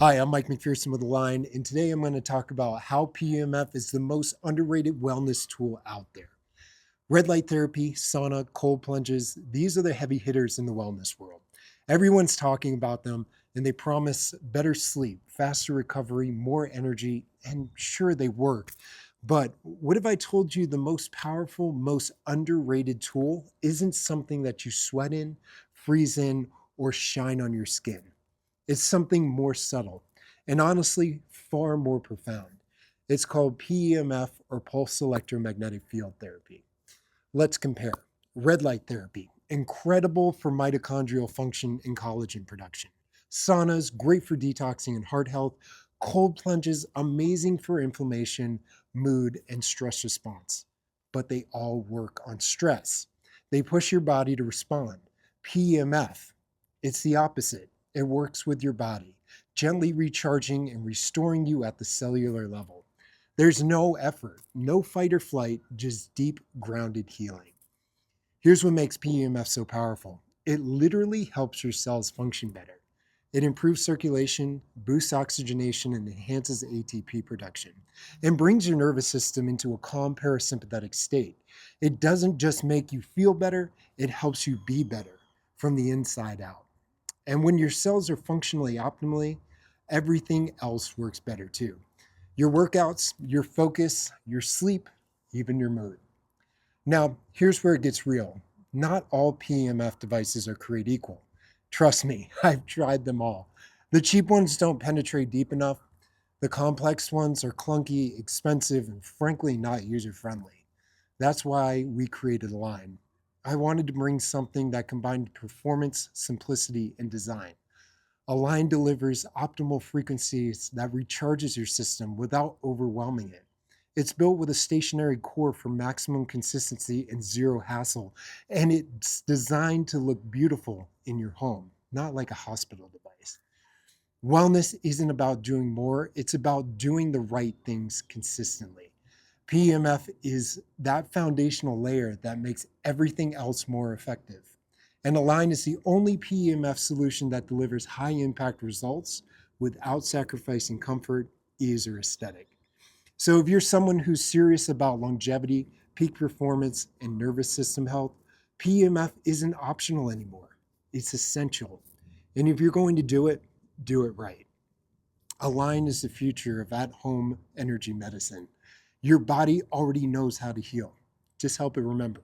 Hi, I'm Mike McPherson with Align, and today I'm going to talk about how PEMF is the most underrated wellness tool out there. Red light therapy, sauna, cold plunges, these are the heavy hitters in the wellness world. Everyone's talking about them, and they promise better sleep, faster recovery, more energy, and sure, they work. But what if I told you the most powerful, most underrated tool isn't something that you sweat in, freeze in, or shine on your skin? It's something more subtle and honestly far more profound. It's called PEMF or pulse electromagnetic field therapy. Let's compare. Red light therapy, incredible for mitochondrial function and collagen production. Saunas, great for detoxing and heart health. Cold plunges, amazing for inflammation, mood, and stress response. But they all work on stress. They push your body to respond. PEMF, it's the opposite. It works with your body, gently recharging and restoring you at the cellular level. There's no effort, no fight or flight, just deep, grounded healing. Here's what makes PEMF so powerful: it literally helps your cells function better. It improves circulation, boosts oxygenation, and enhances ATP production, and brings your nervous system into a calm parasympathetic state. It doesn't just make you feel better, it helps you be better from the inside out. And when your cells are functionally optimally, everything else works better too. Your workouts, your focus, your sleep, even your mood. Now, here's where it gets real. Not all PEMF devices are created equal. Trust me, I've tried them all. The cheap ones don't penetrate deep enough. The complex ones are clunky, expensive, and frankly not user friendly. That's why we created Align. I wanted to bring something that combined performance, simplicity, and design. Align delivers optimal frequencies that recharges your system without overwhelming it. It's built with a stationary core for maximum consistency and zero hassle, and it's designed to look beautiful in your home, not like a hospital device. Wellness isn't about doing more, it's about doing the right things consistently. PEMF is that foundational layer that makes everything else more effective. And Align is the only PEMF solution that delivers high impact results without sacrificing comfort, ease, or aesthetic. So if you're someone who's serious about longevity, peak performance, and nervous system health, PEMF isn't optional anymore. It's essential. And if you're going to do it right. Align is the future of at home energy medicine. Your body already knows how to heal. Just help it remember.